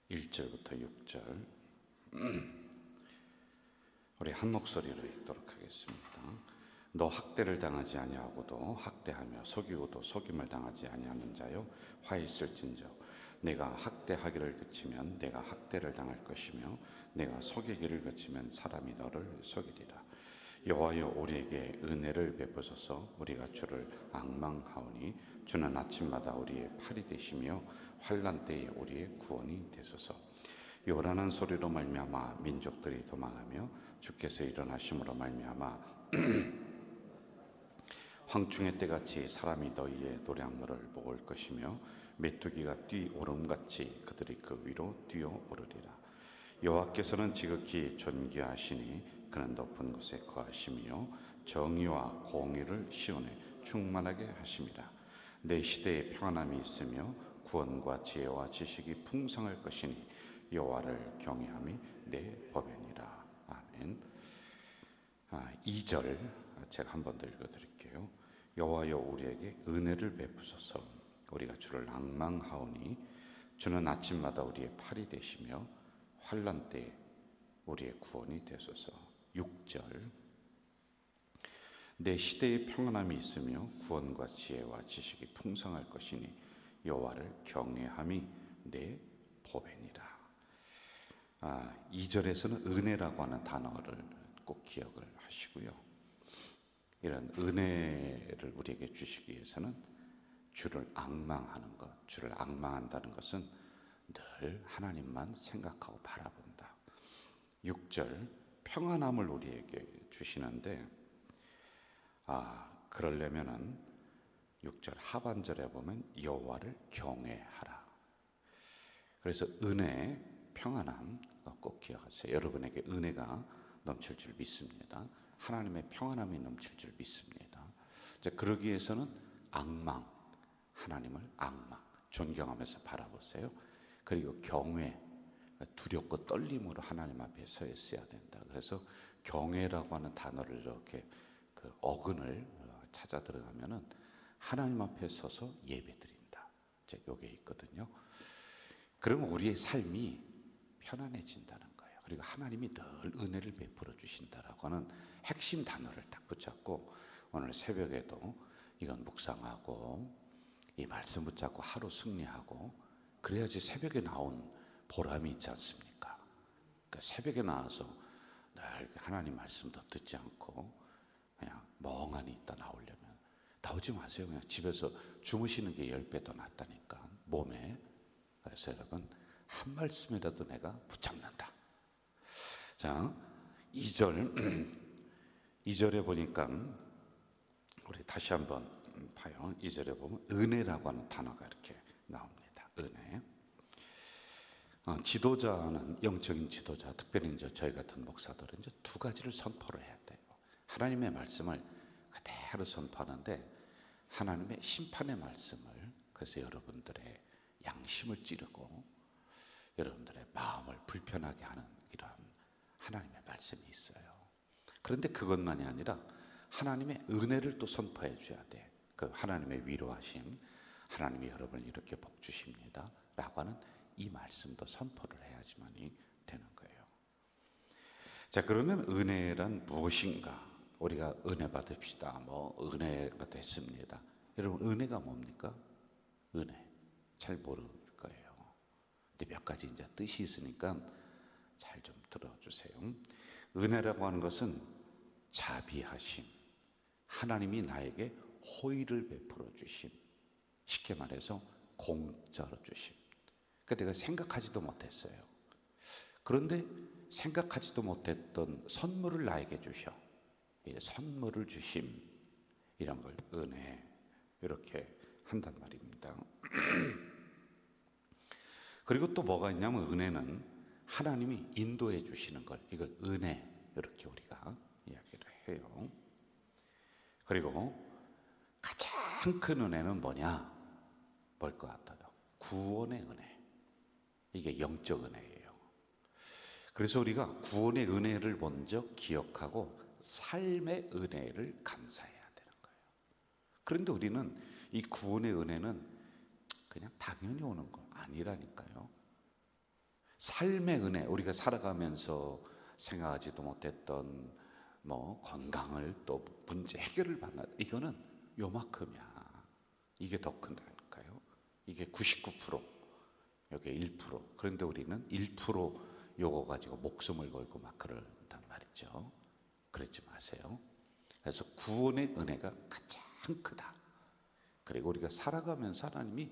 1절부터 6절 우리 한 목소리로 읽도록 하겠습니다. 너 학대를 당하지 아니하고도 학대하며 속이고도 속임을 당하지 아니하는 자여 화 있을진저 내가 학대하기를 그치면 내가 학대를 당할 것이며 내가 속이기를 그치면 사람이 너를 속이리라. 여호와여 우리에게 은혜를 베푸소서. 우리가 주를 앙망하오니 주는 아침마다 우리의 팔이 되시며 환난 때에 우리의 구원이 되소서. 요란한 소리로 말미암아 민족들이 도망하며 주께서 일어나심으로 말미암아 황충의 때같이 사람이 너희의 노량물을 먹을 것이며 메뚜기가 뛰오름같이 그들이 그 위로 뛰어오르리라. 여호와께서는 지극히 존귀하시니 그는 높은 곳에 거하시며 정의와 공의를 시온에 충만하게 하심이라. 내 시대에 평안함이 있으며 구원과 지혜와 지식이 풍성할 것이니 여호와를 경외함이 내 법이니라. 아멘. 2절 제가 한 번 더 읽어드릴게요. 여호와여 우리에게 은혜를 베푸소서. 우리가 주를 앙망하오니 주는 아침마다 우리의 팔이 되시며 환난 때에 우리의 구원이 되소서. 6절 내 시대에 평안함이 있으며 구원과 지혜와 지식이 풍성할 것이니 여호와를 경외함이 내 보배니라. 2절에서는 은혜라고 하는 단어를 꼭 기억을 하시고요. 이런 은혜를 우리에게 주시기 위해서는 주를 앙망하는 것, 주를 앙망한다는 것은 늘 하나님만 생각하고 바라본다. 6절 평안함을 우리에게 주시는데 그러려면은 6절 하반절에 보면 여호와를 경외하라. 그래서 은혜, 평안함 꼭 기억하세요. 여러분에게 은혜가 넘칠 줄 믿습니다. 하나님의 평안함이 넘칠 줄 믿습니다. 그러기 위해서는 앙망, 하나님을 앙망, 존경하면서 바라보세요. 그리고 경외, 두렵고 떨림으로 하나님 앞에 서 있어야 된다. 그래서 경외라고 하는 단어를 이렇게 그 어근을 찾아 들어가면은 하나님 앞에 서서 예배드린다. 여기에 있거든요. 그러면 우리의 삶이 편안해진다는 거예요. 그리고 하나님이 늘 은혜를 베풀어 주신다라고 하는 핵심 단어를 딱 붙잡고 오늘 새벽에도 이건 묵상하고 이 말씀 붙잡고 하루 승리하고 그래야지 새벽에 나온 보람이 있지 않습니까? 그러니까 새벽에 나와서 늘 하나님 말씀도 듣지 않고 그냥 멍하니 있다 나오려면 나오지 마세요. 그냥 집에서 주무시는 게 10배 더 낫다니까 몸에. 그래서 여러분 한 말씀이라도 내가 붙잡는다. 자, 2절에 보니까 우리 다시 한번 봐요. 2절에 보면 은혜라고 하는 단어가 이렇게 나옵니다. 은혜. 지도자는 영적인 지도자, 특별히 이제 저희 같은 목사들은 이제 두 가지를 선포를 해야 돼요. 하나님의 말씀을 그대로 선포하는데 하나님의 심판의 말씀을, 그래서 여러분들의 양심을 찌르고 여러분들의 마음을 불편하게 하는 이런 하나님의 말씀이 있어요. 그런데 그것만이 아니라 하나님의 은혜를 또 선포해 줘야 돼. 그 하나님의 위로하심, 하나님이 여러분을 이렇게 복 주십니다 라고 하는 이 말씀도 선포를 해야지만이 되는 거예요. 자, 그러면 은혜란 무엇인가? 우리가 은혜 받읍시다. 은혜가 됐습니다. 여러분 은혜가 뭡니까? 은혜 잘 모를 거예요. 근데 몇 가지 이제 뜻이 있으니까 잘 좀 들어주세요. 은혜라고 하는 것은 자비하심, 하나님이 나에게 호의를 베풀어 주심, 쉽게 말해서 공짜로 주심. 그러니까 내가 생각하지도 못했어요. 그런데 생각하지도 못했던 선물을 나에게 주셔. 선물을 주심, 이런 걸 은혜 이렇게 한단 말입니다. 그리고 또 뭐가 있냐면 은혜는 하나님이 인도해 주시는 걸, 이걸 은혜 이렇게 우리가 이야기를 해요. 그리고 가장 큰 은혜는 뭐냐? 뭘 것 같아요? 구원의 은혜. 이게 영적 은혜예요. 그래서 우리가 구원의 은혜를 먼저 기억하고 삶의 은혜를 감사해야 되는 거예요. 그런데 우리는 이 구원의 은혜는 그냥 당연히 오는 거 아니라니까요. 삶의 은혜, 우리가 살아가면서 생각하지도 못했던 건강을 또 문제 해결을 받는, 이거는 요만큼이야. 이게 더 큰다니까요. 이게 99%, 여기 1%. 그런데 우리는 1% 요거 가지고 목숨을 걸고 막 그런단 말이죠. 그러지 마세요. 그래서 구원의 은혜가 가장 크다. 그리고 우리가 살아가면서 하나님이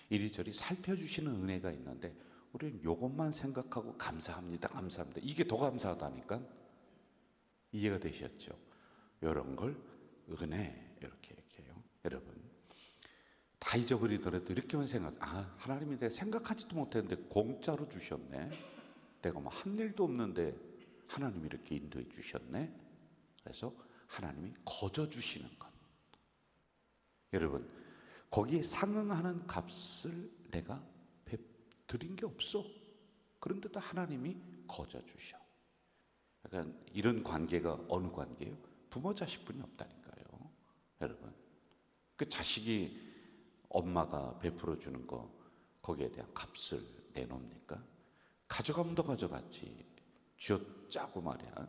이리저리 살펴주시는 은혜가 있는데 우리는 이것만 생각하고 감사합니다, 감사합니다. 이게 더 감사하다니까. 이해가 되셨죠? 이런 걸 은혜 이렇게 얘기해요. 여러분 다 잊어버리더라도 이렇게만 하나님이 내가 생각하지도 못했는데 공짜로 주셨네. 내가 한 일도 없는데 하나님이 이렇게 인도해 주셨네. 그래서 하나님이 거저 주시는 것. 여러분 거기에 상응하는 값을 내가 드린 게 없어. 그런데도 하나님이 거저 주셔. 약간 이런 관계가 어느 관계예요? 부모 자식뿐이 없다니까요. 여러분 그 자식이 엄마가 베풀어 주는 거 거기에 대한 값을 내놓습니까? 가져가면 더 가져갔지. 쥐어짜고 말이야.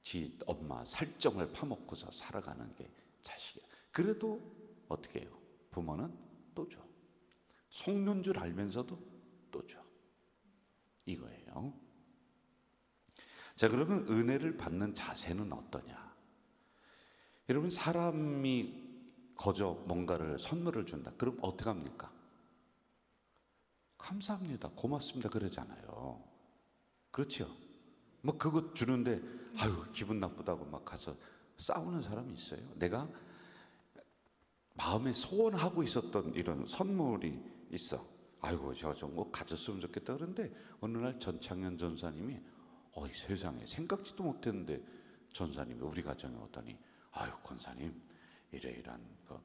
지 엄마 살점을 파먹고서 살아가는 게 자식이야. 그래도 어떻게 해요? 부모는 또 줘. 속는 줄 알면서도 또 줘. 이거예요. 자, 그러면 은혜를 받는 자세는 어떠냐? 여러분 사람이 거저 뭔가를 선물을 준다. 그럼 어떻게 합니까? 감사합니다, 고맙습니다 그러잖아요. 그렇죠? 그거 주는데 아유 기분 나쁘다고 막 가서 싸우는 사람이 있어요. 내가 마음에 소원하고 있었던 이런 선물이 있어. 아이고 저 좀 가졌으면 좋겠다. 그런데 어느 날 전창현 전사님이 세상에 생각지도 못했는데 전사님이 우리 가정에 오더니 아유 권사님 이러이러한 것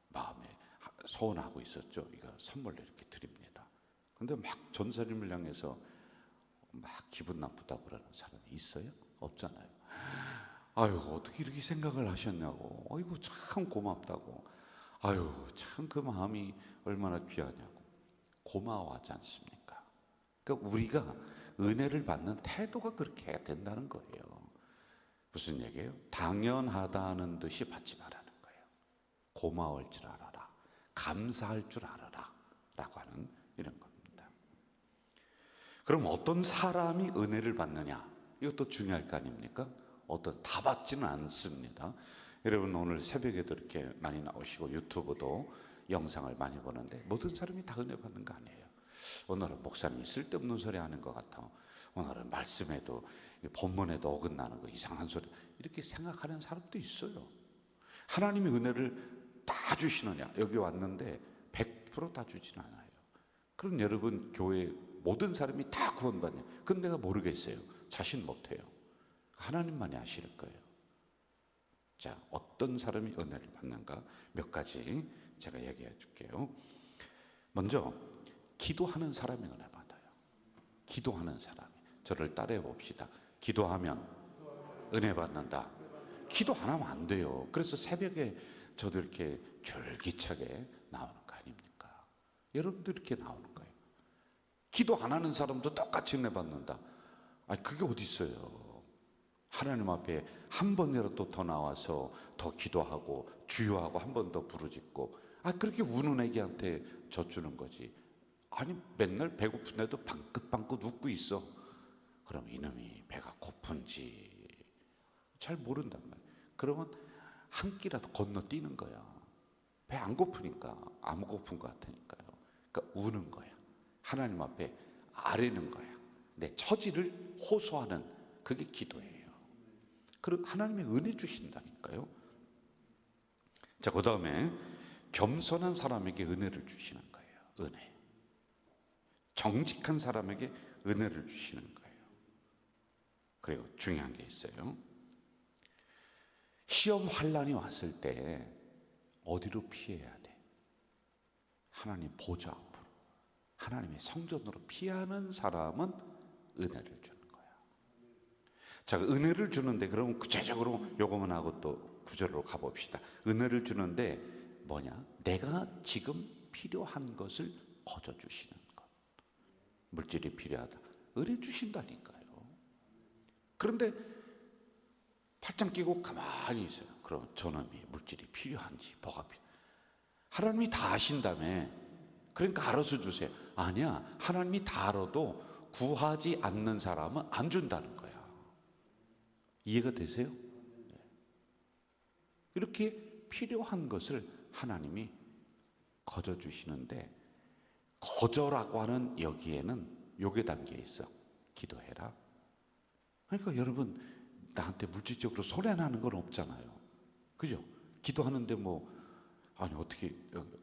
마음에 소원하고 있었죠. 이거 선물로 이렇게 드립니다. 근데 막 전사님을 향해서 막 기분 나쁘다고 그러는 사람이 있어요? 없잖아요. 아유 어떻게 이렇게 생각을 하셨냐고. 아이고 참 고맙다고. 아유 참 그 마음이 얼마나 귀하냐고. 고마워하지 않습니까? 그러니까 우리가 은혜를 받는 태도가 그렇게 해야 된다는 거예요. 무슨 얘기예요? 당연하다는 듯이 받지 말라는 거예요. 고마울 줄 알아라, 감사할 줄 알아라 라고 하는 이런 겁니다. 그럼 어떤 사람이 은혜를 받느냐? 이것도 중요할 거 아닙니까? 다 받지는 않습니다. 여러분 오늘 새벽에도 이렇게 많이 나오시고 유튜브도 영상을 많이 보는데 모든 사람이 다 은혜 받는 거 아니에요. 오늘은 목사님이 쓸데없는 소리 하는 것 같아. 오늘은 말씀에도 본문에도 어긋나는 거 이상한 소리 이렇게 생각하는 사람도 있어요. 하나님이 은혜를 다 주시느냐? 여기 왔는데 100%다 주진 않아요. 그럼 여러분 교회 모든 사람이 다 구원받냐? 그건 내가 모르겠어요. 자신 못해요. 하나님만이 아실 거예요. 자, 어떤 사람이 은혜를 받는가? 몇 가지 제가 얘기해 줄게요. 먼저 기도하는 사람이 은혜 받아요. 기도하는 사람이. 저를 따라해 봅시다. 기도하면 은혜 받는다. 기도 안 하면 안 돼요. 그래서 새벽에 저도 이렇게 줄기차게 나오는 거 아닙니까? 여러분도 이렇게 나오는 거예요. 기도 안 하는 사람도 똑같이 은혜 받는다. 그게 어디 있어요? 하나님 앞에 한 번이라도 더 나와서 더 기도하고 주여하고 한 번 더 부르짖고 그렇게 우는 애기한테 젖주는 거지. 맨날 배고픈데도 방긋방긋 웃고 있어. 그럼 이놈이 배가 고픈지 잘 모른단 말이야. 그러면 한 끼라도 건너뛰는 거야. 배 안 고프니까, 안 고픈 것 같으니까요. 그러니까 우는 거야. 하나님 앞에 아뢰는 거야. 내 처지를 호소하는 그게 기도예요. 그럼 하나님의 은혜 주신다니까요. 자, 그 다음에 겸손한 사람에게 은혜를 주시는 거예요. 은혜. 정직한 사람에게 은혜를 주시는 거예요. 그리고 중요한 게 있어요. 시험 환난이 왔을 때 어디로 피해야 돼? 하나님 보좌 앞으로, 하나님의 성전으로 피하는 사람은 은혜를 주는 거야. 자, 은혜를 주는데 그럼 구체적으로 요거만 하고 또 구절로 가봅시다. 은혜를 주는데 뭐냐? 내가 지금 필요한 것을 거저 주시는 것. 물질이 필요하다. 은혜 주신다니까요. 그런데 팔짱 끼고 가만히 있어요. 그럼 저놈이 물질이 필요한지 뭐가 필요? 하나님이 다 아신다며. 그러니까 알아서 주세요. 아니야. 하나님이 다 알아도 구하지 않는 사람은 안 준다는 거야. 이해가 되세요? 네. 이렇게 필요한 것을 하나님이 거저 주시는데, 거저라고 하는 여기에는 요게 담겨 있어. 기도해라. 그러니까 여러분, 나한테 물질적으로 손해나는 건 없잖아요. 그죠? 기도하는데 아니 어떻게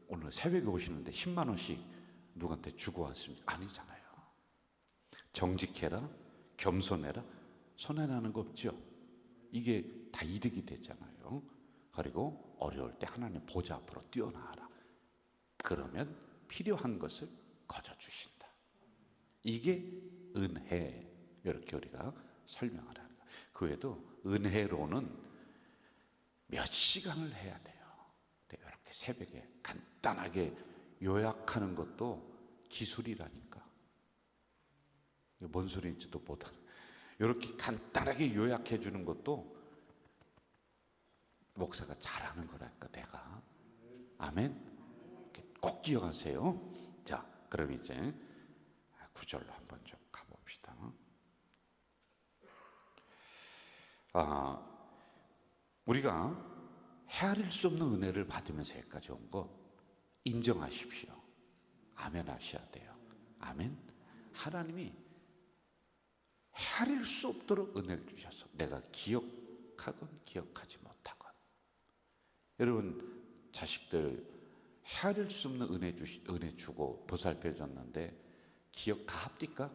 오늘 새벽에 오시는데 10만 원씩 누구한테 주고 왔습니까? 아니잖아요. 정직해라, 겸손해라, 손해나는 거 없죠. 이게 다 이득이 되잖아요. 그리고 어려울 때 하나님 보좌 앞으로 뛰어나와라. 그러면 필요한 것을 거저 주신다. 이게 은혜. 이렇게 우리가 설명을 하는 거예요. 그 외에도 은혜로는 몇 시간을 해야 돼요. 이렇게 새벽에 간단하게 요약하는 것도 기술이라니까. 뭔 소리인지도 못하는. 이렇게 간단하게 요약해 주는 것도 목사가 잘하는 거라니까, 내가. 아멘. 꼭 기억하세요. 자, 그럼 이제 구절로 한번 좀 가봅시다. 우리가 헤아릴 수 없는 은혜를 받으면서 여기까지 온 거 인정하십시오. 아멘 하셔야 돼요. 아멘. 하나님이 헤아릴 수 없도록 은혜를 주셔서 내가 기억하건 기억하지 못하건. 여러분, 자식들 헤아릴 수 없는 은혜 주고 보살펴 줬는데 기억 다 합니까?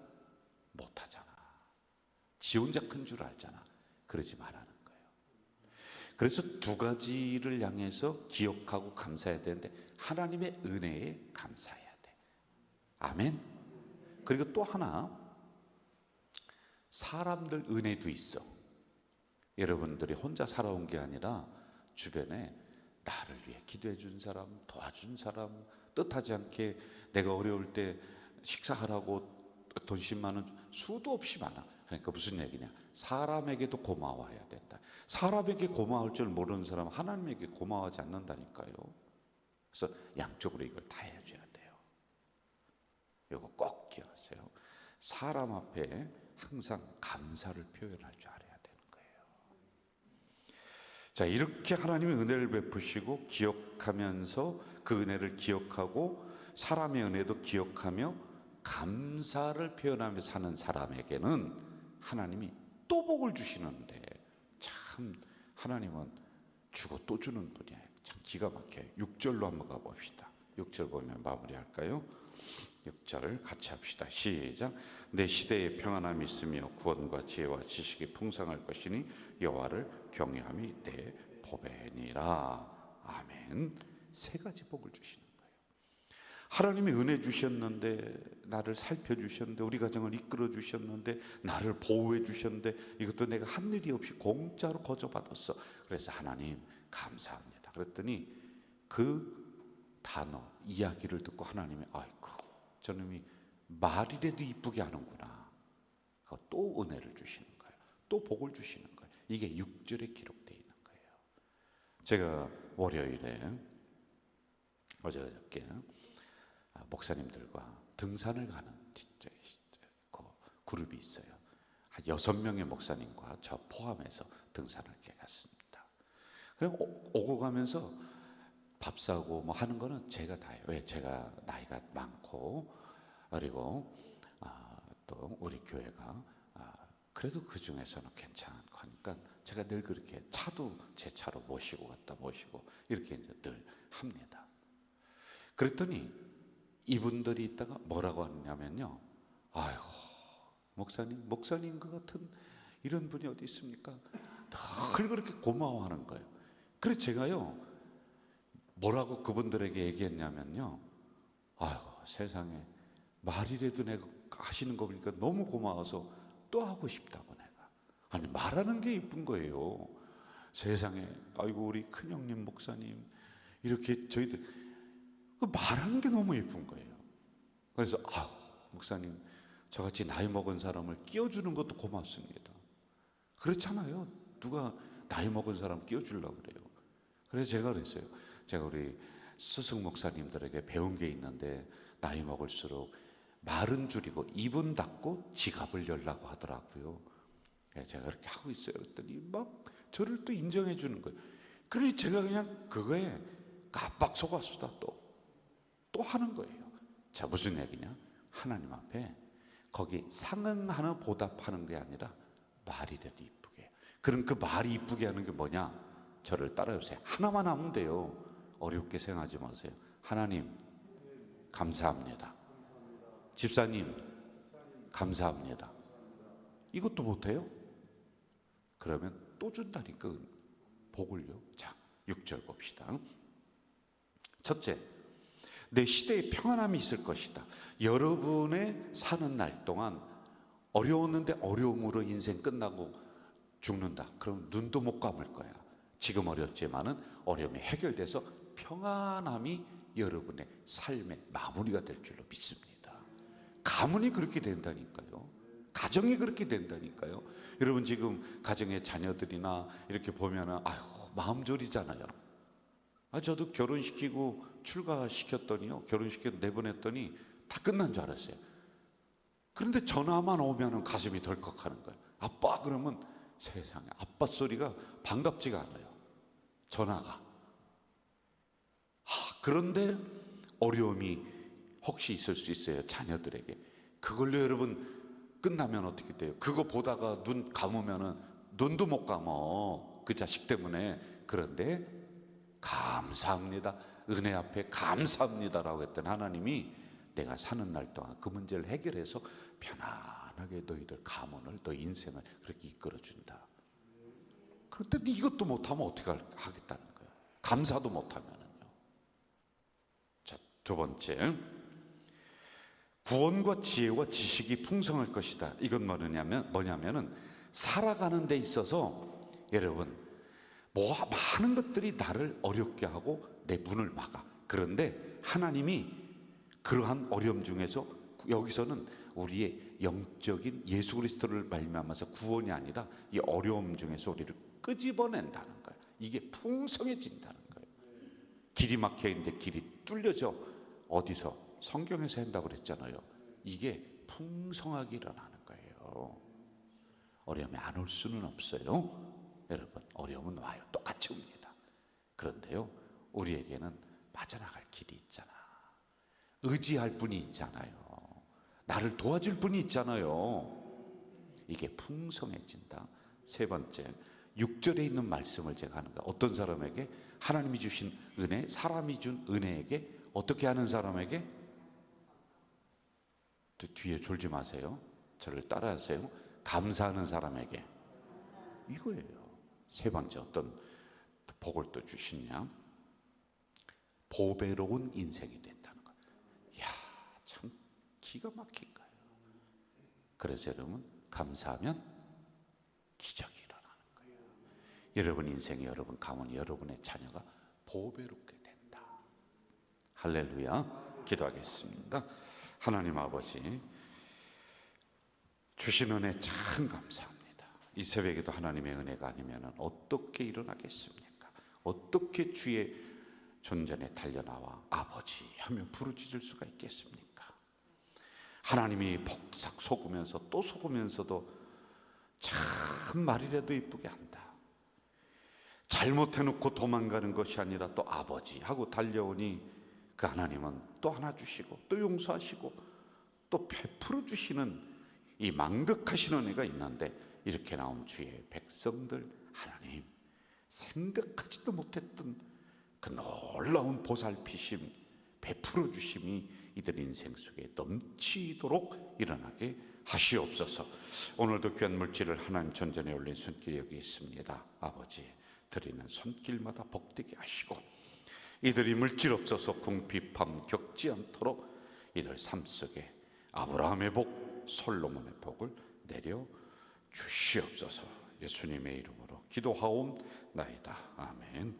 못하잖아. 지 혼자 큰 줄 알잖아. 그러지 말라는 거예요. 그래서 두 가지를 향해서 기억하고 감사해야 되는데, 하나님의 은혜에 감사해야 돼. 아멘. 그리고 또 하나, 사람들 은혜도 있어. 여러분들이 혼자 살아온 게 아니라 주변에 나를 위해 기도해 준 사람, 도와준 사람, 뜻하지 않게 내가 어려울 때 식사하라고 돈 10만 원 수도 없이 많아. 그러니까 무슨 얘기냐? 사람에게도 고마워해야 된다. 사람에게 고마울 줄 모르는 사람은 하나님에게 고마워하지 않는다니까요. 그래서 양쪽으로 이걸 다 해줘야 돼요. 이거 꼭 기억하세요. 사람 앞에 항상 감사를 표현할 줄 알아야 되는 거예요. 자, 이렇게 하나님의 은혜를 베푸시고 기억하면서 그 은혜를 기억하고 사람의 은혜도 기억하며 감사를 표현하며 사는 사람에게는 하나님이 또 복을 주시는데, 참 하나님은 주고 또 주는 분이에요. 참 기가 막혀요. 6절로 한번 가봅시다. 6절 보면 마무리할까요? 6절 같이 합시다. 시작. 내 시대에 평안함이 있으며 구원과 지혜와 지식이 풍성할 것이니 여호와를 경외함이 내 보배니라. 아멘. 세 가지 복을 주시는 거예요. 하나님이 은혜 주셨는데, 나를 살펴주셨는데, 우리 가정을 이끌어 주셨는데, 나를 보호해 주셨는데, 이것도 내가 한 일이 없이 공짜로 거저 받았어. 그래서 하나님 감사합니다. 그랬더니 그 단어 이야기를 듣고 하나님이 아이고 저놈이 말이라도 이쁘게 하는구나. 또 은혜를 주시는 거예요. 또 복을 주시는 거예요. 이게 6절에 기록되어 있는 거예요. 제가 월요일에 어저께 목사님들과 등산을 가는 그 그룹이 있어요. 한 6명의 목사님과 저 포함해서 등산을 이렇게 갔습니다. 그리고 오고 가면서 밥 사고 뭐 하는 거는 제가 다 해요. 왜? 제가 나이가 많고, 그리고 또 우리 교회가 그래도 그 중에서는 괜찮고 하니까 제가 늘 그렇게 차도 제 차로 모시고 갔다 모시고 이렇게 이제 늘 합니다. 그랬더니 이분들이 있다가 뭐라고 하냐면요, 아이고 목사님 그 같은 이런 분이 어디 있습니까? 늘 그렇게 고마워하는 거예요. 그래서 제가요 뭐라고 그분들에게 얘기했냐면요, 아이고 세상에 말이라도 내가 하시는 거 보니까 너무 고마워서 또 하고 싶다고. 내가 아니 말하는 게 이쁜 거예요. 세상에 아이고 우리 큰형님 목사님 이렇게 저희들 말하는 게 너무 예쁜 거예요. 그래서 목사님 저같이 나이 먹은 사람을 끼워주는 것도 고맙습니다. 그렇잖아요. 누가 나이 먹은 사람 끼워주려고 그래요. 그래서 제가 그랬어요. 제가 우리 스승 목사님들에게 배운 게 있는데, 나이 먹을수록 말은 줄이고 입은 닫고 지갑을 열라고 하더라고요. 제가 그렇게 하고 있어요. 그랬더니 막 저를 또 인정해 주는 거예요. 그러니 제가 그냥 그거에 깜빡 속았수다 또 하는 거예요. 자, 무슨 얘기냐? 하나님 앞에 거기 상응하는 보답하는 게 아니라 말이라도 이쁘게. 그럼 그 말이 이쁘게 하는 게 뭐냐? 저를 따라오세요. 하나만 하면 돼요. 어렵게 생각하지 마세요. 하나님 감사합니다. 집사님 감사합니다. 이것도 못해요? 그러면 또 준다니까, 복을요. 자, 6절 봅시다. 첫째, 내 시대에 평안함이 있을 것이다. 여러분의 사는 날 동안 어려웠는데 어려움으로 인생 끝나고 죽는다. 그럼 눈도 못 감을 거야. 지금 어렵지만은 어려움이 해결돼서 평안함이 여러분의 삶의 마무리가 될 줄로 믿습니다. 가문이 그렇게 된다니까요. 가정이 그렇게 된다니까요. 여러분 지금 가정의 자녀들이나 이렇게 보면은 마음 졸이잖아요. 저도 결혼시키고 출가시켰더니요, 결혼시켜서 내보냈더니 다 끝난 줄 알았어요. 그런데 전화만 오면은 가슴이 덜컥하는 거예요. 아빠 그러면 세상에 아빠 소리가 반갑지가 않아요. 전화가. 그런데 어려움이 혹시 있을 수 있어요. 자녀들에게. 그걸로 여러분 끝나면 어떻게 돼요? 그거 보다가 눈 감으면은 눈도 못 감어. 그 자식 때문에. 그런데 감사합니다. 은혜 앞에 감사합니다라고 했던 하나님이 내가 사는 날 동안 그 문제를 해결해서 편안하게 너희들 가문을, 너희 인생을 그렇게 이끌어준다. 그런데 이것도 못하면 어떻게 하겠다는 거예요. 감사도 못하면은요. 자, 두 번째, 구원과 지혜와 지식이 풍성할 것이다. 이건 뭐냐면은 살아가는 데 있어서 여러분 많은 것들이 나를 어렵게 하고 내 문을 막아. 그런데 하나님이 그러한 어려움 중에서 여기서는 우리의 영적인 예수 그리스도를 말미암아서 구원이 아니라 이 어려움 중에서 우리를 끄집어낸다는 거예요. 이게 풍성해진다는 거예요. 길이 막혀 있는데 길이 뚫려져. 어디서? 성경에서 한다고 그랬잖아요. 이게 풍성하게 일어나는 거예요. 어려움이 안 올 수는 없어요. 여러분, 어려움은 와요. 똑같이 옵니다. 그런데요, 우리에게는 빠져나갈 길이 있잖아. 의지할 분이 있잖아요. 나를 도와줄 분이 있잖아요. 이게 풍성해진다. 세 번째, 6절에 있는 말씀을 제가 하는 거예요. 어떤 사람에게? 하나님이 주신 은혜, 사람이 준 은혜에게. 어떻게 하는 사람에게? 또 뒤에 졸지 마세요. 저를 따라하세요. 감사하는 사람에게. 이거예요. 세 번째, 어떤 복을 또 주시냐? 보배로운 인생이 된다는 거예요. 이야, 참 기가 막힌 거예요. 그래서 여러분, 감사하면 기적이 일어나는 거예요. 여러분 인생이, 여러분 가문이, 여러분의 자녀가 보배롭게 된다. 할렐루야. 기도하겠습니다. 하나님 아버지, 주신 은혜 참 감사합니다. 이 새벽에도 하나님의 은혜가 아니면 어떻게 일어나겠습니까? 어떻게 주의 존전에 달려나와 아버지 하며 부르짖을 수가 있겠습니까? 하나님이 폭삭 속으면서 또 속으면서도 참 말이라도 이쁘게 한다. 잘못해놓고 도망가는 것이 아니라 또 아버지 하고 달려오니 그 하나님은 또 안아주시고 또 용서하시고 또 베풀어 주시는 이 망극하신 은혜가 있는데, 이렇게 나온 주의 백성들, 하나님 생각하지도 못했던 그 놀라운 보살피심, 베풀어 주심이 이들 인생 속에 넘치도록 일어나게 하시옵소서. 오늘도 귀한 물질을 하나님 전전에 올린 손길 여기 있습니다. 아버지, 드리는 손길마다 복되게 하시고 이들이 물질 없어서 궁핍함 겪지 않도록 이들 삶 속에 아브라함의 복, 솔로몬의 복을 내려 주시옵소서. 예수님의 이름으로 기도하옵나이다. 아멘.